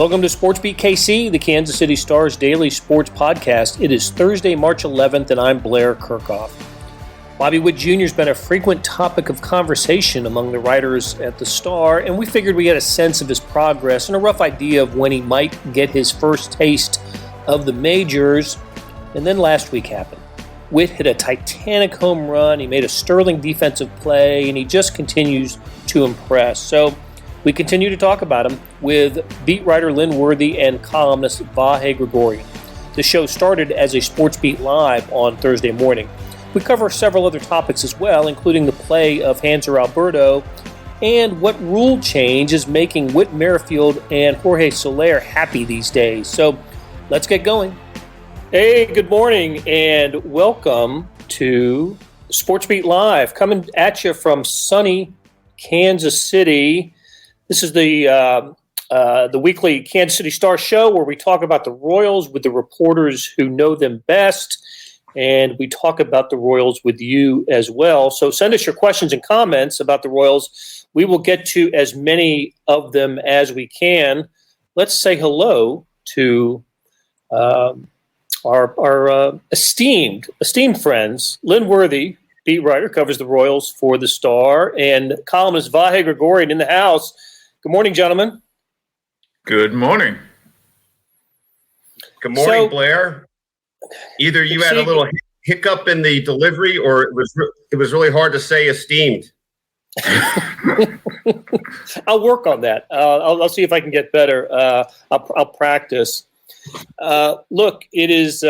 Welcome to SportsBeat KC, the Kansas City Star's daily sports podcast. It is Thursday, March 11th, and I'm Blair Kerkhoff. Bobby Witt Jr. has been a frequent topic of conversation among the writers at the Star, and we figured we had a sense of his progress and a rough idea of when he might get his first taste of the majors. And then last week happened. Witt hit a titanic home run, he made a sterling defensive play, and he just continues to impress. So we continue to talk about him with beat writer Lynn Worthy and columnist Vahe Gregorian. The show started as a SportsBeat Live on Thursday morning. We cover several other topics as well, including the play of Hanser Alberto and what rule change is making Whit Merrifield and Jorge Soler happy these days. So let's get going. Hey, good morning and welcome to SportsBeat Live, coming at you from sunny Kansas City. This is the weekly Kansas City Star show where we talk about the Royals with the reporters who know them best, and we talk about the Royals with you as well. So send us your questions and comments about the Royals. We will get to as many of them as we can. Let's say hello to our esteemed friends, Lynn Worthy, beat writer, covers the Royals for the Star, and columnist Vahe Gregorian in the house. Good morning, gentlemen. Good morning. Good morning, Blair. Either you had a little hiccup in the delivery, or it was really hard to say esteemed. I'll work on that. I'll see if I can get better. I'll practice. Look, it is.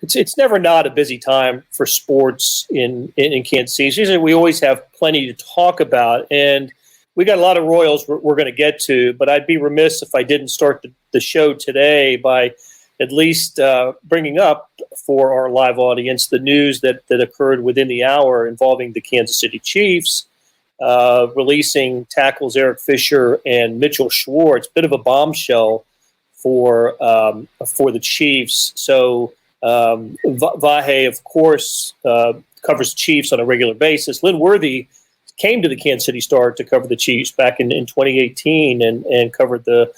It's never not a busy time for sports in Kansas City. Usually we always have plenty to talk about, and we got a lot of Royals we're going to get to, but I'd be remiss if I didn't start the show today by at least bringing up for our live audience the news that occurred within the hour involving the Kansas City Chiefs releasing tackles Eric Fisher and Mitchell Schwartz. Bit of a bombshell for the Chiefs. So Vahe, of course, covers the Chiefs on a regular basis. Lynn Worthy came to the Kansas City Star to cover the Chiefs back in 2018 and covered that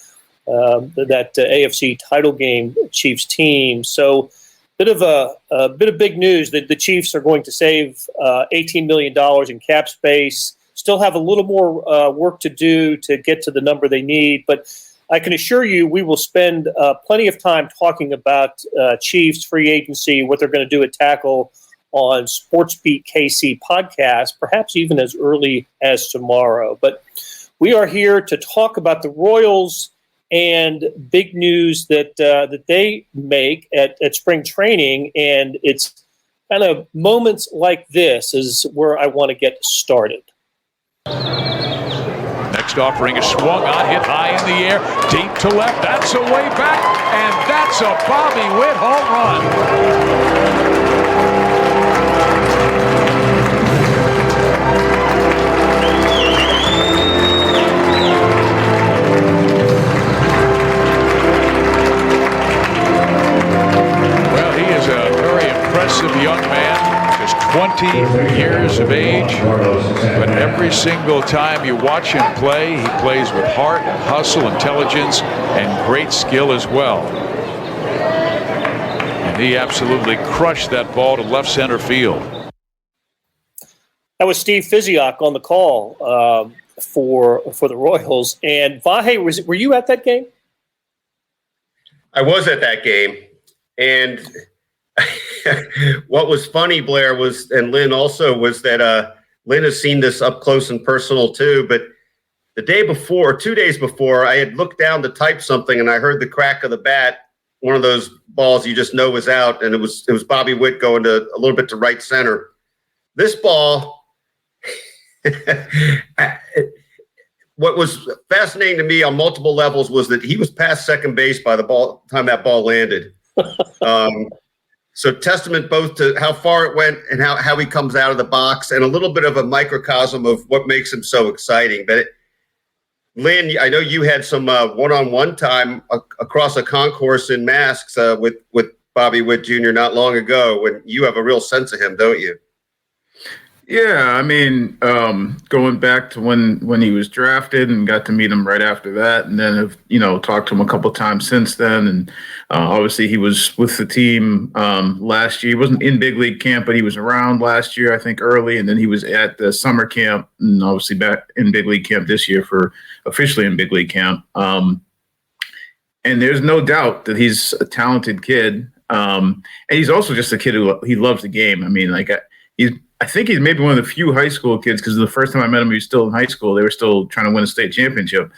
AFC title game Chiefs team. So bit of big news that the Chiefs are going to save $18 million in cap space. Still have a little more work to do to get to the number they need, but I can assure you we will spend plenty of time talking about Chiefs free agency, what they're going to do at tackle on SportsBeat KC podcast, perhaps even as early as tomorrow. But we are here to talk about the Royals and big news that they make at spring training, and it's kind of moments like this is where I want to get started. Next offering is swung on, hit high in the air, deep to left. That's a way back, and that's a Bobby Witt home run. Well, he is a very impressive young man, just 20 years of age, but every single time you watch him play, he plays with heart, hustle, intelligence, and great skill as well. And he absolutely crushed that ball to left center field. That was Steve Fiziak on the call for the Royals. And Vahe, were you at that game? I was at that game, and what was funny, Blair, was, and Lynn also, was that Lynn has seen this up close and personal too, but the day before, 2 days before, I had looked down to type something and I heard the crack of the bat, one of those balls you just know was out, and it was Bobby Witt going to a little bit to right center. This ball, what was fascinating to me on multiple levels was that he was past second base by the time that ball landed. So testament both to how far it went and how he comes out of the box, and a little bit of a microcosm of what makes him so exciting. But Lynn, I know you had some one-on-one time across a concourse in masks with Bobby Witt Jr. not long ago, when you have a real sense of him, don't you? Yeah, I mean, going back to when he was drafted and got to meet him right after that, and then have talked to him a couple times since then, and obviously he was with the team last year. He wasn't in big league camp, but he was around last year, I think, early, and then he was at the summer camp, and obviously back in big league camp this year for officially in big league camp. And there's no doubt that he's a talented kid, and he's also just a kid who he loves the game. I mean, I think he's maybe one of the few high school kids, because the first time I met him, he was still in high school. They were still trying to win a state championship,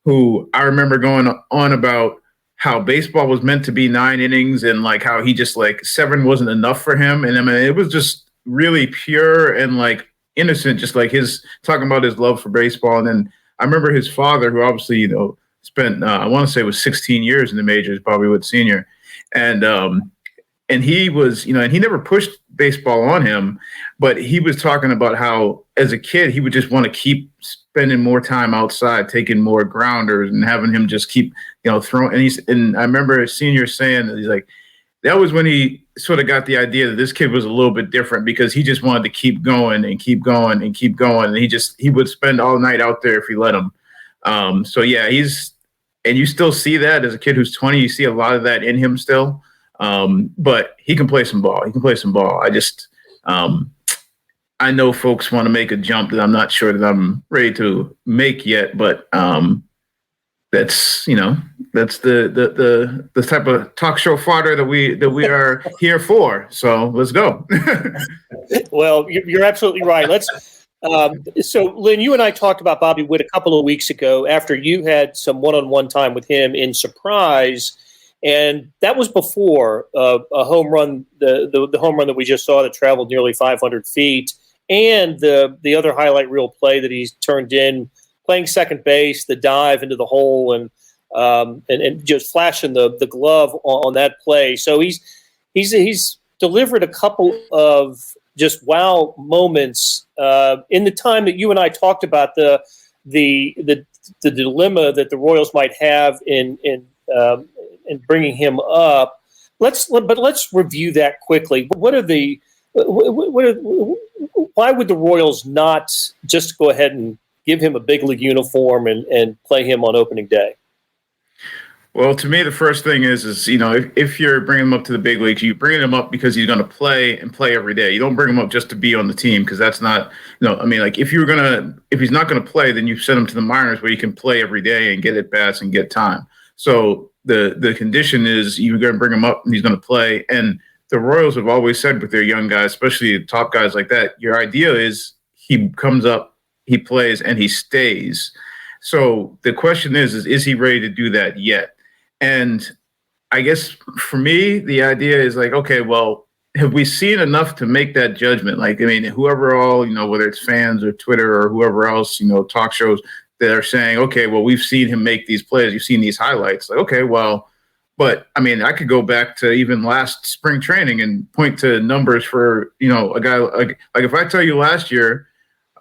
who I remember going on about how baseball was meant to be 9 innings and like how he just 7 wasn't enough for him. And I mean, it was just really pure and innocent, just like his talking about his love for baseball. And then I remember his father, who obviously, spent, I want to say it was 16 years in the majors, Bobby Witt Jr. And he was, and he never pushed baseball on him, but he was talking about how as a kid, he would just want to keep spending more time outside, taking more grounders and having him just keep, throwing. And I remember a senior saying that he's like, that was when he sort of got the idea that this kid was a little bit different, because he just wanted to keep going and keep going and keep going. And he would spend all night out there if he let him. So yeah, and you still see that as a kid who's 20, you see a lot of that in him still. But he can play some ball. I know folks want to make a jump that I'm not sure that I'm ready to make yet, but that's the type of talk show fodder that we are here for. So let's go. Well, you're absolutely right. So Lynn, you and I talked about Bobby Witt a couple of weeks ago after you had some one-on-one time with him in Surprise. And that was before a home run, the home run that we just saw that traveled nearly 500 feet, and the other highlight reel play that he's turned in, playing second base, the dive into the hole, and just flashing the glove on that play. So he's delivered a couple of just wow moments in the time that you and I talked about the dilemma that the Royals might have in bringing him up. Let's review that quickly. Why would the Royals not just go ahead and give him a big league uniform and play him on opening day? Well, to me, the first thing is if you're bringing him up to the big leagues, you bring him up because he's going to play every day. You don't bring him up just to be on the team, because that's not, if he's not going to play, then you send him to the minors where he can play every day and get at bats and get time. So the condition is you're going to bring him up and he's going to play. And the Royals have always said with their young guys, especially top guys like that, your idea is he comes up, he plays, and he stays. So the question is he ready to do that yet? And I guess for me, the idea is okay, well, have we seen enough to make that judgment? Whoever all, whether it's fans or Twitter or whoever else, talk shows that are saying, okay, well, we've seen him make these plays. You've seen these highlights. Okay, well, but I could go back to even last spring training and point to numbers for, a guy like if I tell you last year,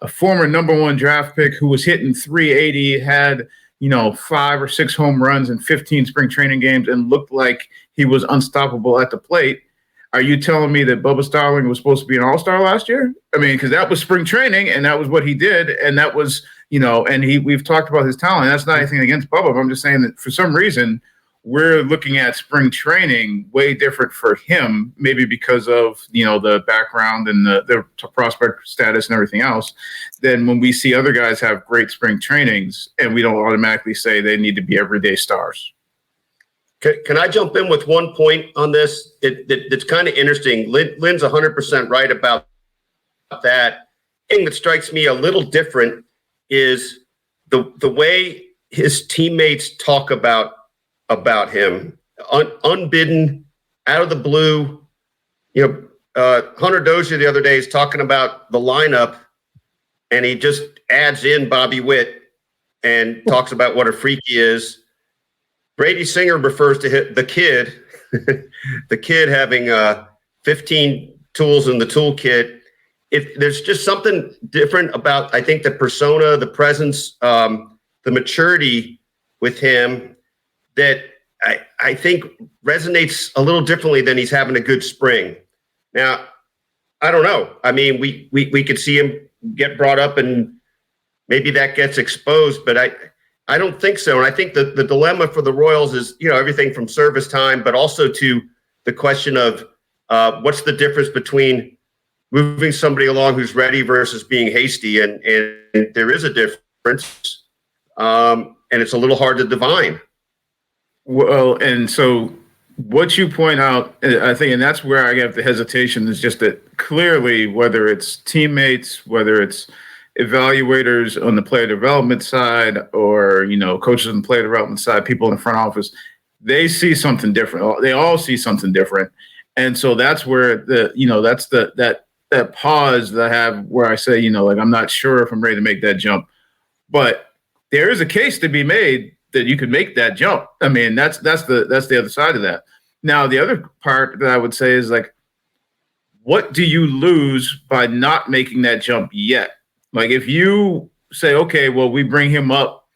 a former number 1 draft pick who was hitting 380, had, 5 or 6 home runs in 15 spring training games and looked like he was unstoppable at the plate. Are you telling me that Bubba Starling was supposed to be an all-star last year? Because that was spring training and that was what he did. And that was, and we've talked about his talent. That's not anything against Bubba. I'm just saying that for some reason, we're looking at spring training way different for him, maybe because of, the background and the prospect status and everything else, than when we see other guys have great spring trainings and we don't automatically say they need to be everyday stars. Can I jump in with one point on this? It's kind of interesting. Lynn's 100% right about that. The thing that strikes me a little different is the way his teammates talk about him, unbidden, out of the blue. Hunter Dozier the other day is talking about the lineup, and he just adds in Bobby Witt and talks about what a freak he is. Brady Singer refers to the kid, the kid having 15 tools in the toolkit. If there's just something different about, I think, the persona, the presence, the maturity with him that I think resonates a little differently than he's having a good spring. Now, I don't know. I mean, we could see him get brought up and maybe that gets exposed, but I don't think so. And I think the dilemma for the Royals is, everything from service time, but also to the question of what's the difference between moving somebody along who's ready versus being hasty. And there is a difference. And it's a little hard to divine. Well, and so what you point out, I think, and that's where I have the hesitation, is just that clearly, whether it's teammates, whether it's evaluators on the player development side, or coaches on the player development side, people in the front office, they see something different. They all see something different, and so that's where that's that pause that I have where I say, I'm not sure if I'm ready to make that jump, but there is a case to be made that you could make that jump. I mean, that's the other side of that. Now, the other part that I would say is, like, what do you lose by not making that jump yet? Like, if you say, okay, well, we bring him up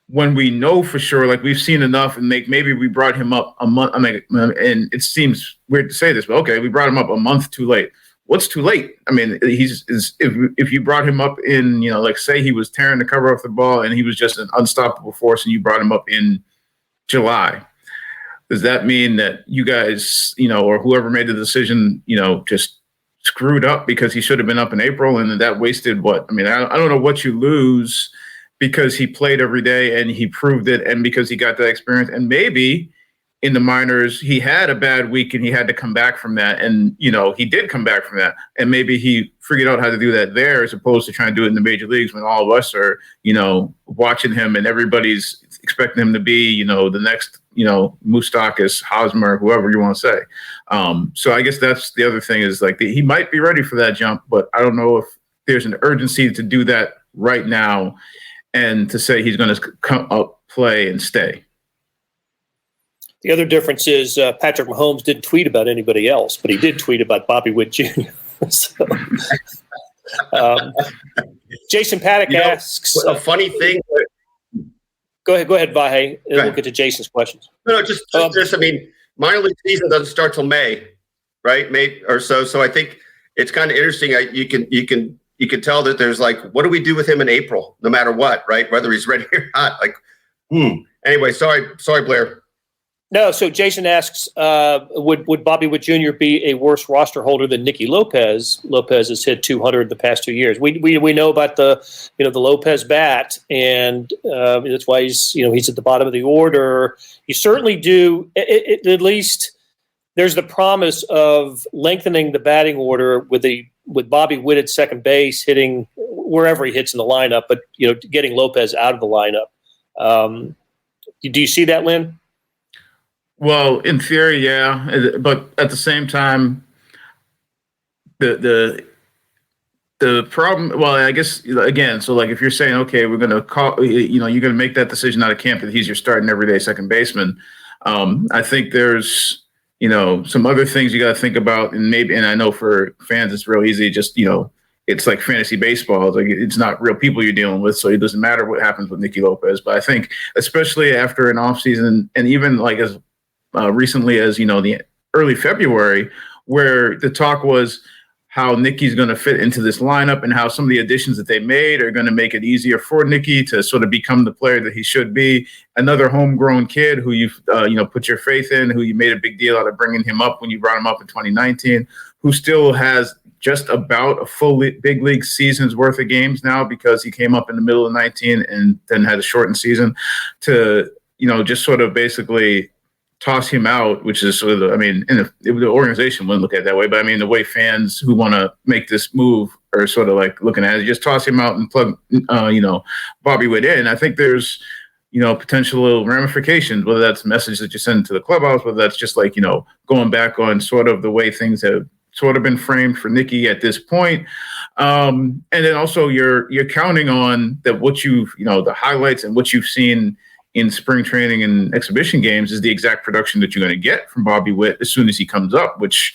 when we know for sure, like, we've seen enough, and maybe we brought him up a month. I mean, and it seems weird to say this, but okay, we brought him up a month too late. What's too late? I mean, if you brought him up in, like, say he was tearing the cover off the ball and he was just an unstoppable force, and you brought him up in July, does that mean that you guys, or whoever made the decision, just screwed up because he should have been up in April, and that wasted what? I mean, I don't know what you lose because he played every day and he proved it, and because he got that experience, and maybe in the minors he had a bad week and he had to come back from that, and he did come back from that, and maybe he figured out how to do that there as opposed to trying to do it in the major leagues when all of us are watching him and everybody's expecting him to be the next Moustakas, Hosmer, whoever you want to say. So I guess that's the other thing is, like, he might be ready for that jump, but I don't know if there's an urgency to do that right now and to say he's going to come up, play, and stay. The other difference is Patrick Mahomes didn't tweet about anybody else, but he did tweet about Bobby Witt Jr. So, Jason Paddock asks a funny thing. Go ahead, Vahe. We'll get to Jason's questions. No, just I mean, minor league season doesn't start till May, right? May or so. So I think it's kind of interesting. You can tell that there's, like, what do we do with him in April? No matter what, right? Whether he's ready or not. Like, Anyway, sorry, Blair. No, so Jason asks, would Bobby Witt Jr. be a worse roster holder than Nicky Lopez? Lopez has hit 200 the past 2 years. We know about the Lopez bat, and that's why he's at the bottom of the order. You certainly do. At least there's the promise of lengthening the batting order with Bobby Witt at second base, hitting wherever he hits in the lineup, but getting Lopez out of the lineup. Do you see that, Lynn? Well, in theory, yeah, but at the same time, the problem. Well, I guess again, so, like, if you're saying, okay, we're going to call, you're going to make that decision out of camp that he's your starting everyday second baseman. I think there's some other things you got to think about, and I know for fans it's real easy. Just it's like fantasy baseball. It's like, it's not real people you're dealing with, so it doesn't matter what happens with Nicky Lopez. But I think, especially after an offseason, and even like as recently as the early February, where the talk was how Nicky's going to fit into this lineup and how some of the additions that they made are going to make it easier for Nicky to sort of become the player that he should be. Another homegrown kid who you've put your faith in, who you made a big deal out of bringing him up when you brought him up in 2019, who still has just about a full big league season's worth of games now because he came up in the middle of 19 and then had a shortened season, to just sort of basically toss him out, which is sort of, the organization wouldn't look at it that way, but the way fans who want to make this move are sort of like looking at it, just toss him out and plug, Bobby Witt in. I think there's, potential ramifications, whether that's a message that you send to the clubhouse, whether that's just like, going back on sort of the way things have sort of been framed for Nicky at this point. And then also you're counting on that what you've, the highlights and what you've seen in spring training and exhibition games is the exact production that you're going to get from Bobby Witt as soon as he comes up, which,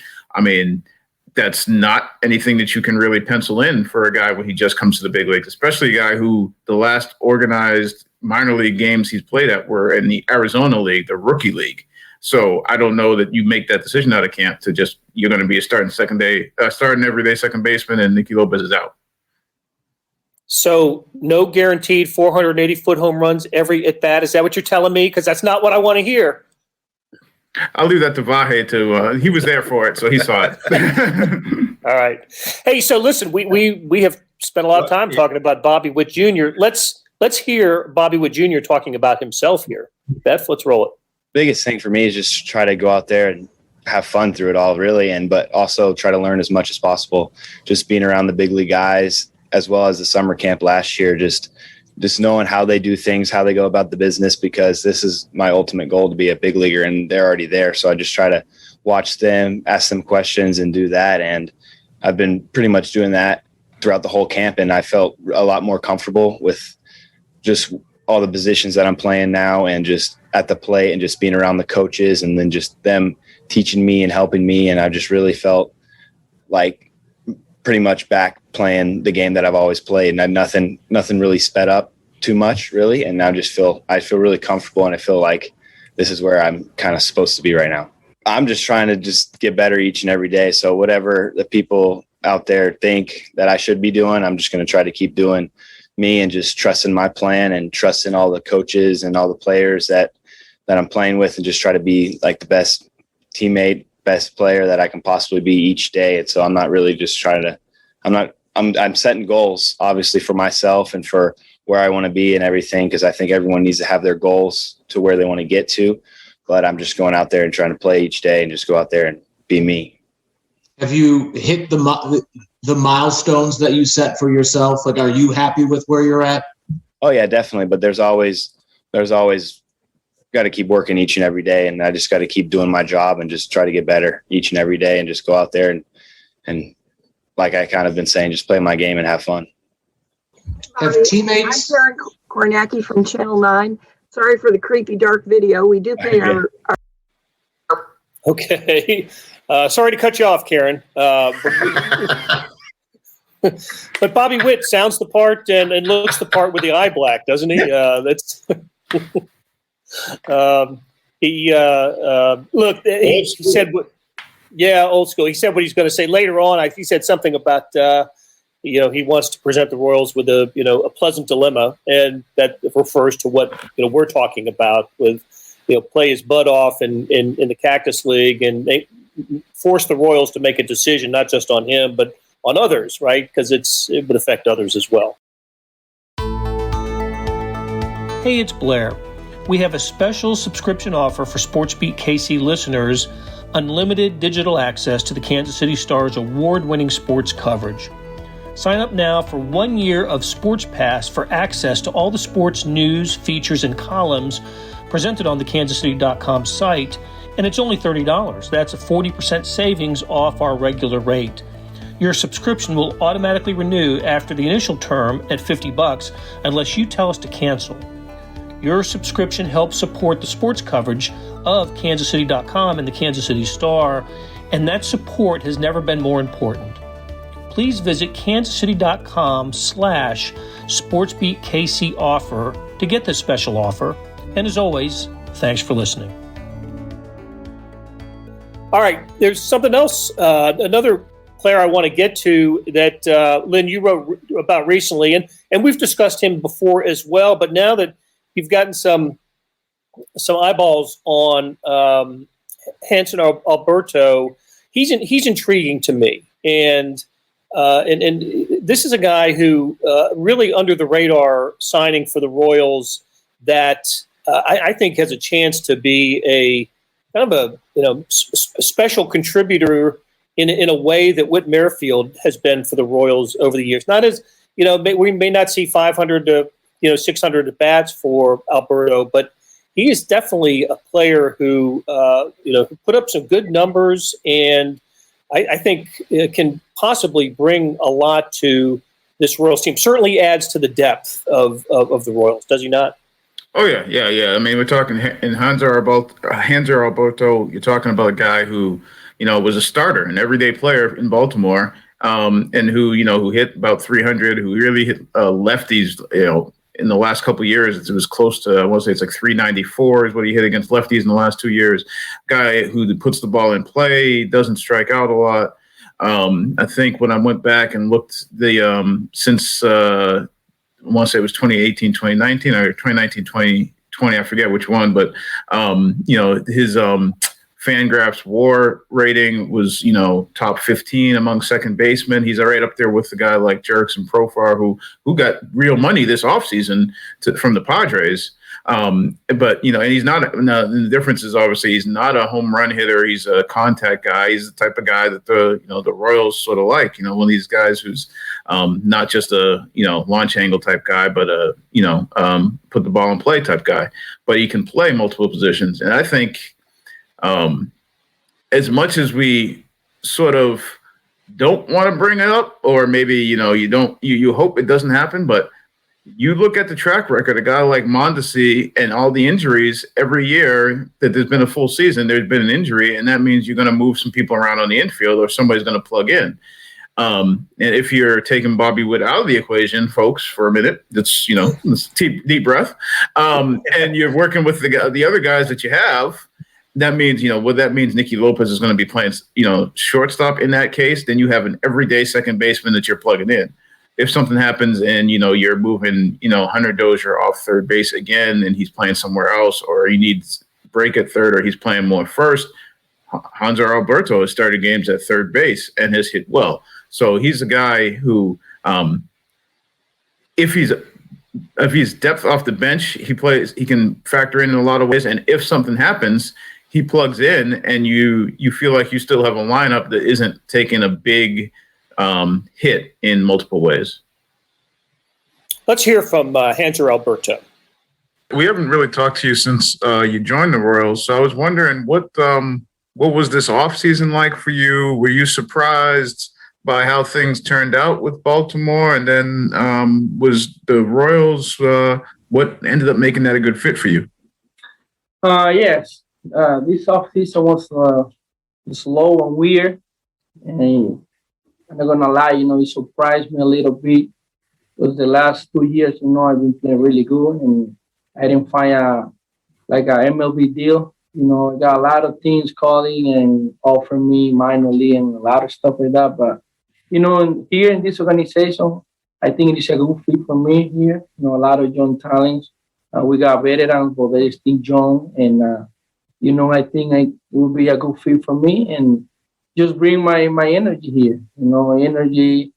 that's not anything that you can really pencil in for a guy when he just comes to the big leagues, especially a guy who the last organized minor league games he's played at were in the Arizona League, the rookie league. So I don't know that you make that decision out of camp to just you're going to be a starting everyday second baseman, and Nicky Lopez is out. So no guaranteed 480-foot home runs every at bat. Is that what you're telling me? Because that's not what I want to hear. I'll leave that to Vahe he was there for it, so he saw it. All right. Hey, so listen, we have spent a lot of time talking about Bobby Witt Jr. Let's hear Bobby Witt Jr. talking about himself here. Beth, let's roll it. Biggest thing for me is just try to go out there and have fun through it all, really, but also try to learn as much as possible. Just being around the big league guys, as well as the summer camp last year, just knowing how they do things, how they go about the business, because this is my ultimate goal, to be a big leaguer, and they're already there. So I just try to watch them, ask them questions, and do that. And I've been pretty much doing that throughout the whole camp, and I felt a lot more comfortable with just all the positions that I'm playing now, and just at the plate, and just being around the coaches, and then just them teaching me and helping me. And I just really felt like pretty much back playing the game that I've always played, and nothing really sped up too much, really. And now I feel really comfortable, and I feel like this is where I'm kind of supposed to be right now. I'm just trying to just get better each and every day. So whatever the people out there think that I should be doing, I'm just going to try to keep doing me, and just trusting my plan, and trusting all the coaches and all the players that I'm playing with, and just try to be like the best teammate, best player that I can possibly be each day. And so I'm not really just trying to, I'm setting goals, obviously, for myself and for where I want to be and everything, because I think everyone needs to have their goals to where they want to get to. But I'm just going out there and trying to play each day, and just go out there and be me. Have you hit the milestones that you set for yourself? Like, are you happy with where you're at? Oh yeah, definitely. But there's always got to keep working each and every day, and I just got to keep doing my job and just try to get better each and every day, and just go out there and like I kind of been saying, just play my game and have fun. Have teammates? I'm Karen Kornacki from Channel 9. Sorry for the creepy dark video. We do pay our Okay. Sorry to cut you off, Karen. But Bobby Witt sounds the part and looks the part with the eye black, doesn't he? That's look. He said what? Yeah, old school. He said what he's going to say later on. He said something about he wants to present the Royals with a pleasant dilemma, and that refers to what we're talking about with play his butt off in the Cactus League, and they force the Royals to make a decision not just on him but on others, right? Because it would affect others as well. Hey, it's Blair. We have a special subscription offer for SportsBeat KC listeners: unlimited digital access to the Kansas City Star's award-winning sports coverage. Sign up now for 1 year of Sports Pass for access to all the sports news, features, and columns presented on the kansascity.com site, and it's only $30. That's a 40% savings off our regular rate. Your subscription will automatically renew after the initial term at $50 unless you tell us to cancel. Your subscription helps support the sports coverage of kansascity.com and the Kansas City Star, and that support has never been more important. Please visit kansascity.com/SportsBeatKC offer to get this special offer. And as always, thanks for listening. All right, there's something else, another player I want to get to that, Lynn, you wrote about recently, and we've discussed him before as well, but now that you've gotten some eyeballs on Hanser Alberto, he's intriguing to me, and this is a guy who really under the radar signing for the Royals that I think has a chance to be a kind of a special contributor in a way that Whit Merrifield has been for the Royals over the years. Not as we may not see 500 to 600 at bats for Alberto, but he is definitely a player who who put up some good numbers, and I think it can possibly bring a lot to this Royals team. Certainly adds to the depth of the Royals, does he not? Oh yeah. I mean, we're talking in Hanser Alberto. You're talking about a guy who was a starter, an everyday player in Baltimore, and who hit about 300, who really hit lefties in the last couple of years, it was close to, I want to say it's like 394 is what he hit against lefties in the last 2 years. Guy who puts the ball in play, doesn't strike out a lot. I think when I went back and looked since I want to say it was 2018, 2019 or 2019, 2020, I forget which one, but his Fangraphs WAR rating was, top 15 among second basemen. He's right up there with the guy like Jerks and Profar, who got real money this offseason from the Padres. But and he's not. The difference is obviously he's not a home run hitter. He's a contact guy. He's the type of guy that the Royals sort of like. One of these guys who's not just a launch angle type guy, but put the ball in play type guy. But he can play multiple positions, and I think. As much as we sort of don't want to bring it up, or maybe, you hope it doesn't happen, but you look at the track record, a guy like Mondesi and all the injuries every year that there's been a full season, there's been an injury, and that means you're going to move some people around on the infield or somebody's going to plug in. And if you're taking Bobby Witt out of the equation, folks, for a minute, that's, let's deep breath. And you're working with the other guys that you have. That means, what that means, Nicky Lopez is going to be playing, shortstop in that case. Then you have an everyday second baseman that you're plugging in. If something happens and, you're moving, Hunter Dozier off third base again and he's playing somewhere else, or he needs break at third, or he's playing more first, Hanser Alberto has started games at third base and has hit well. So he's a guy who, if he's depth off the bench, he can factor in a lot of ways. And if something happens, he plugs in, and you feel like you still have a lineup that isn't taking a big hit in multiple ways. Let's hear from Hanser Alberto. We haven't really talked to you since you joined the Royals, so I was wondering what was this offseason like for you? Were you surprised by how things turned out with Baltimore? And then was the Royals what ended up making that a good fit for you? Yes. This offseason was slow and weird. And I'm not going to lie, it surprised me a little bit. Because the last 2 years, I've been playing really good. And I didn't find a MLB deal. I got a lot of teams calling and offering me minor league and a lot of stuff like that. But, here in this organization, I think it is a good fit for me here. A lot of young talents. We got veterans, but they're still young. And, I think it will be a good fit for me. And just bring my energy here. Energy,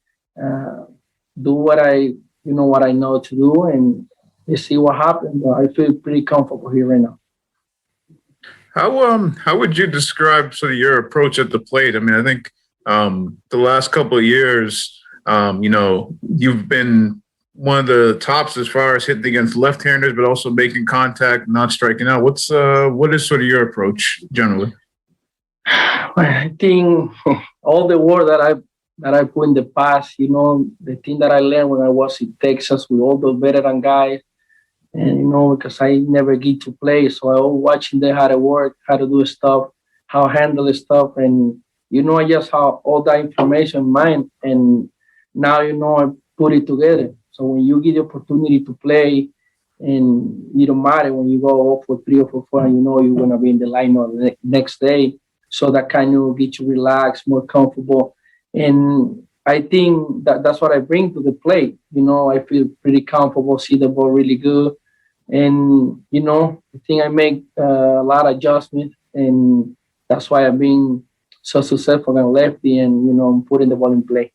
do what I know to do, and let's see what happens. I feel pretty comfortable here right now. How would you describe sort of your approach at the plate? I mean, I think the last couple of years, you've been one of the tops as far as hitting against left-handers, but also making contact, not striking out. What is sort of your approach generally? I think all the work that I put in the past, the thing that I learned when I was in Texas with all those veteran guys, and, because I never get to play. So I was watching them how to work, how to do stuff, how to handle stuff. And, I just have all that information in mind. And now, I put it together. So when you get the opportunity to play, and it don't matter when you go off for 3 or for 4, you're going to be in the lineup the next day. So that kind of gets you relaxed, more comfortable. And I think that's what I bring to the plate. I feel pretty comfortable, see the ball really good. And, I think I make a lot of adjustments. And that's why I've been so successful on lefty and, putting the ball in play.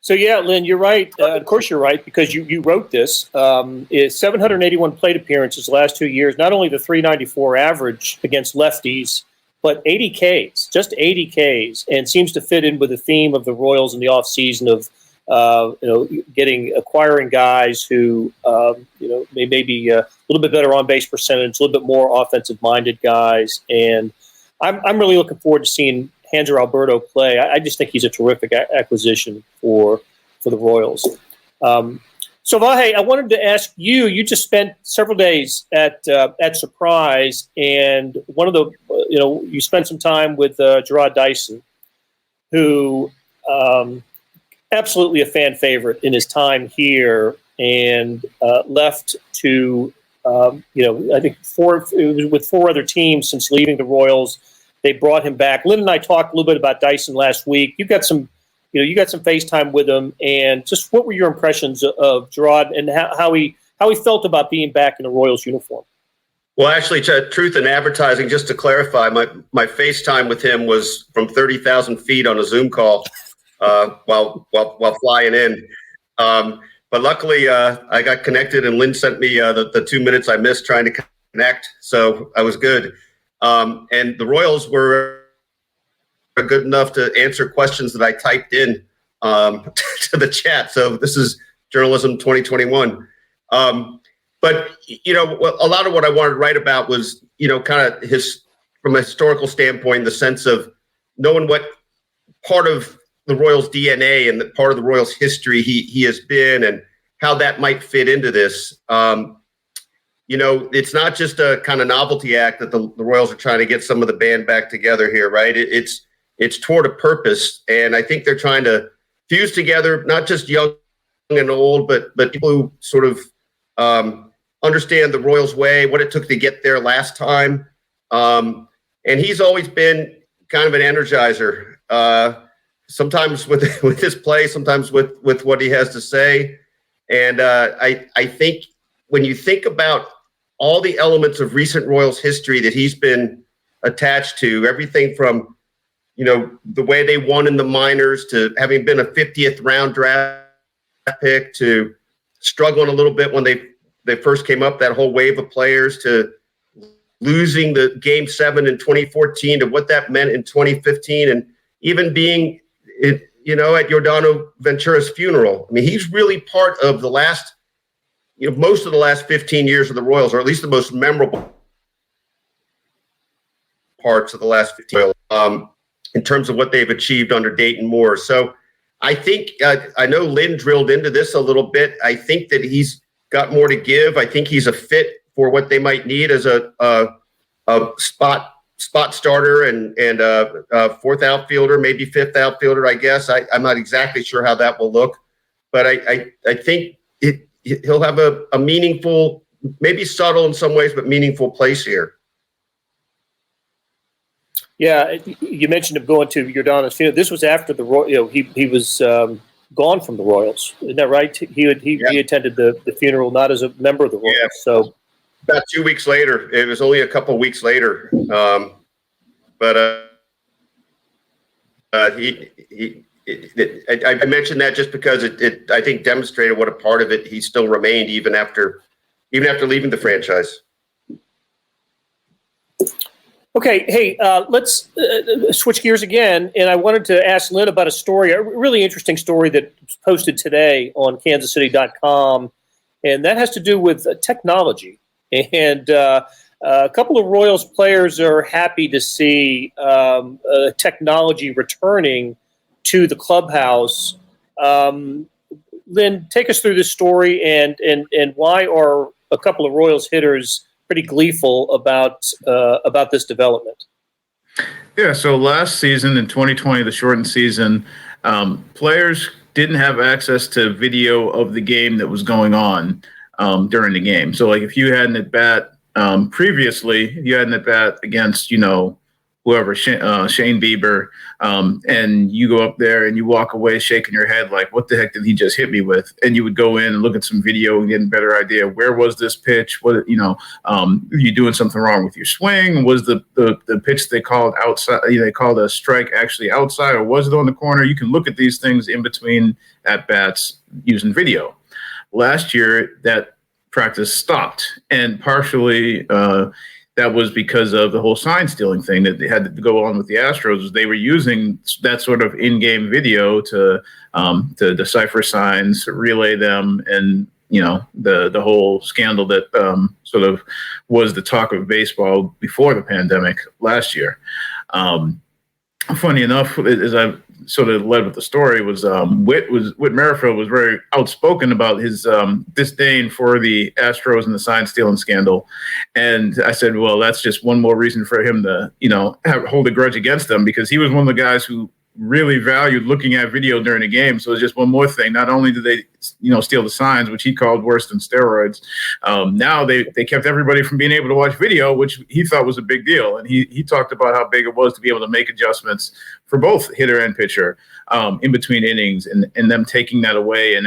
So, yeah, Lynn, you're right. Of course you're right, because you wrote this. It's 781 plate appearances the last 2 years, not only the 394 average against lefties, but 80 Ks, just 80 Ks, and seems to fit in with the theme of the Royals in the offseason of, acquiring guys who, may be a little bit better on-base percentage, a little bit more offensive-minded guys. And I'm really looking forward to seeing Hanser Alberto play. I just think he's a terrific acquisition for the Royals. So, Vahe, I wanted to ask you. You just spent several days at Surprise, and one of the you spent some time with Gerard Dyson, who absolutely a fan favorite in his time here, and left to, I think with 4 other teams since leaving the Royals. They brought him back. Lynn and I talked a little bit about Dyson last week. You got some FaceTime with him, and just what were your impressions of Gerard and how he felt about being back in the Royals uniform? Well, actually, truth in advertising, just to clarify, my FaceTime with him was from 30,000 feet on a Zoom call while flying in. But luckily, I got connected, and Lynn sent me the 2 minutes I missed trying to connect, so I was good. And the Royals were good enough to answer questions that I typed in to the chat. So this is journalism 2021. But, a lot of what I wanted to write about was, kind of from a historical standpoint, the sense of knowing what part of the Royals' DNA and the part of the Royals' history he has been and how that might fit into this. It's not just a kind of novelty act that the Royals are trying to get some of the band back together here, right? It's toward a purpose, and I think they're trying to fuse together not just young and old, but people who sort of understand the Royals way, what it took to get there last time. And he's always been kind of an energizer, sometimes with his play, sometimes with what he has to say. And I think when you think about all the elements of recent Royals history that he's been attached to, everything from, the way they won in the minors to having been a 50th round draft pick to struggling a little bit when they first came up, that whole wave of players, to losing the Game 7 in 2014, to what that meant in 2015, and even being, at Yordano Ventura's funeral. I mean, he's really part of the last, most of the last 15 years of the Royals, or at least the most memorable parts of the last 15 years, in terms of what they've achieved under Dayton Moore. So I think, I know Lynn drilled into this a little bit. I think that he's got more to give. I think he's a fit for what they might need as a spot starter and a fourth outfielder, maybe fifth outfielder, I guess. I'm not exactly sure how that will look, but I think he'll have a meaningful, maybe subtle in some ways, but meaningful place here. Yeah, you mentioned him going to Yordano's funeral. This was after the Royals. He was gone from the Royals. Isn't that right? He attended the funeral not as a member of the Royals. Yeah. So about 2 weeks later. It was only a couple of weeks later. But I mentioned that just because it I think demonstrated what a part of it he still remained even after leaving the franchise. Okay, hey, let's switch gears again, and I wanted to ask Lynn about a really interesting story that was posted today on kansascity.com, and that has to do with technology. And a couple of Royals players are happy to see technology returning to the clubhouse. Lynn, take us through this story, and why are a couple of Royals hitters pretty gleeful about this development? Yeah, so last season in 2020, the shortened season, players didn't have access to video of the game that was going on during the game. So, like, if you had an at-bat previously, if you had an at-bat against, whoever, Shane Bieber, and you go up there and you walk away shaking your head like, what the heck did he just hit me with? And you would go in and look at some video and get a better idea. Where was this pitch? What, are you doing something wrong with your swing? Was the pitch they called outside, they called a strike actually outside, or was it on the corner? You can look at these things in between at-bats using video. Last year, that practice stopped, and partially that was because of the whole sign stealing thing that they had to go on with the Astros. They were using that sort of in-game video to decipher signs, relay them, and the whole scandal that sort of was the talk of baseball before the pandemic last year. Funny enough, as I sort of led with the story, was Witt Merrifield was very outspoken about his disdain for the Astros and the sign stealing scandal, and I said, well, that's just one more reason for him to hold a grudge against them, because he was one of the guys who really valued looking at video during the game. So it's just one more thing. Not only did they, steal the signs, which he called worse than steroids, now they kept everybody from being able to watch video, which he thought was a big deal. And he talked about how big it was to be able to make adjustments for both hitter and pitcher in between innings, and them taking that away. And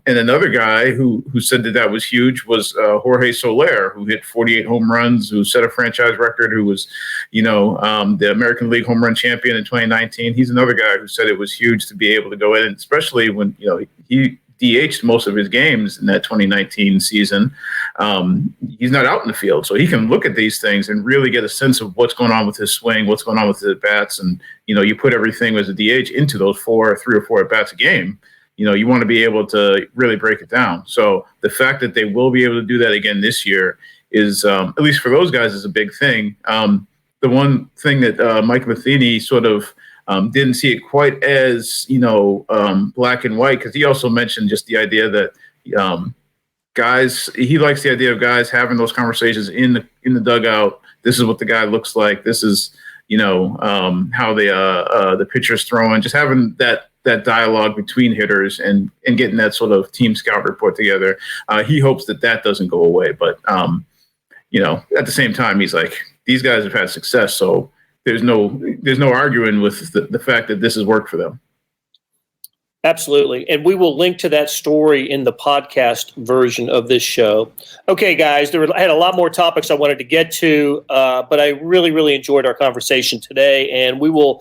another guy who said that was huge was Jorge Soler, who hit 48 home runs, who set a franchise record, who was, the American League home run champion in 2019. He's another guy who said it was huge to be able to go in, and especially when, he DH'd most of his games in that 2019 season. He's not out in the field, so he can look at these things and really get a sense of what's going on with his swing, what's going on with his at-bats. And, you put everything as a DH into those 3 or 4 at-bats a game. You want to be able to really break it down. So the fact that they will be able to do that again this year is, at least for those guys, is a big thing. The one thing that Mike Matheny sort of didn't see it quite as, black and white, because he also mentioned just the idea that guys, he likes the idea of guys having those conversations in the dugout. This is what the guy looks like. This is, how the pitcher's throwing, just having that dialogue between hitters and getting that sort of team scout report together. He hopes that doesn't go away. But, at the same time, he's like, these guys have had success, so there's no arguing with the fact that this has worked for them. Absolutely. And we will link to that story in the podcast version of this show. Okay, guys, I had a lot more topics I wanted to get to, but I really, really enjoyed our conversation today, and we'll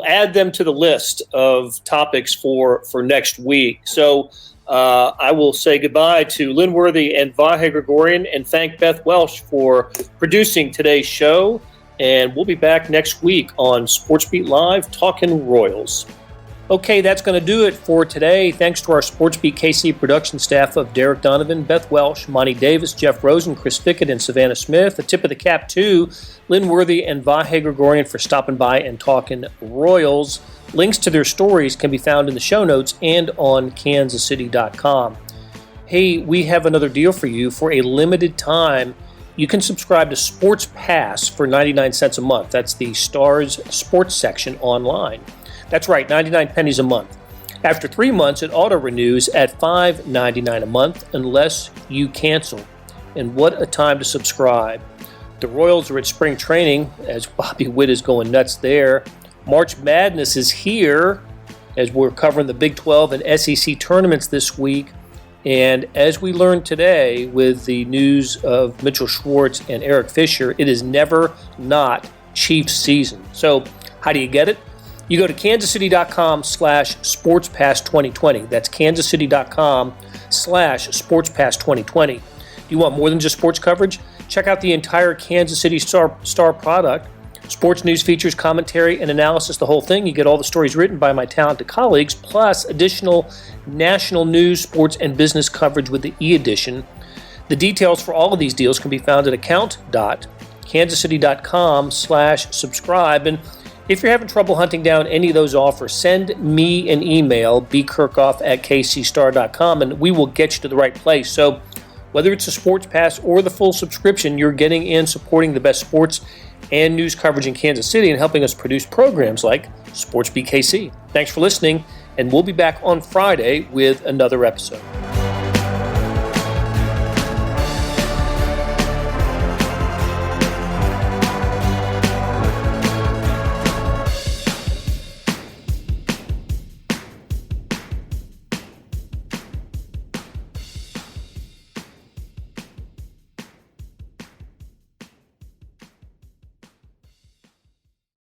add them to the list of topics for next week. So I will say goodbye to Lynn Worthy and Vahe Gregorian, and thank Beth Welsh for producing today's show. And we'll be back next week on SportsBeat Live, talking Royals. Okay, that's going to do it for today. Thanks to our SportsBeat KC production staff of Derek Donovan, Beth Welsh, Monty Davis, Jeff Rosen, Chris Fickett, and Savannah Smith. A tip of the cap to Lynn Worthy and Vahe Gregorian for stopping by and talking Royals. Links to their stories can be found in the show notes and on kansascity.com. Hey, we have another deal for you. For a limited time, you can subscribe to Sports Pass for 99 cents a month. That's the Stars sports section online. That's right, 99 pennies a month. After 3 months, it auto-renews at $5.99 a month unless you cancel. And what a time to subscribe. The Royals are at spring training, as Bobby Witt is going nuts there. March Madness is here, as we're covering the Big 12 and SEC tournaments this week. And as we learned today with the news of Mitchell Schwartz and Eric Fisher, it is never not Chiefs season. So how do you get it? You go to kansascity.com/sportspass2020. That's kansascity.com/sportspass2020. Do you want more than just sports coverage? Check out the entire Kansas City Star product. Sports news, features, commentary, and analysis, the whole thing. You get all the stories written by my talented colleagues, plus additional national news, sports, and business coverage with the e-edition. The details for all of these deals can be found at account.kansascity.com/subscribe. And if you're having trouble hunting down any of those offers, send me an email, bkerkhoff@kcstar.com, and we will get you to the right place. So whether it's a sports pass or the full subscription, you're getting in, supporting the best sports and news coverage in Kansas City and helping us produce programs like SportsBeat KC. Thanks for listening, and we'll be back on Friday with another episode.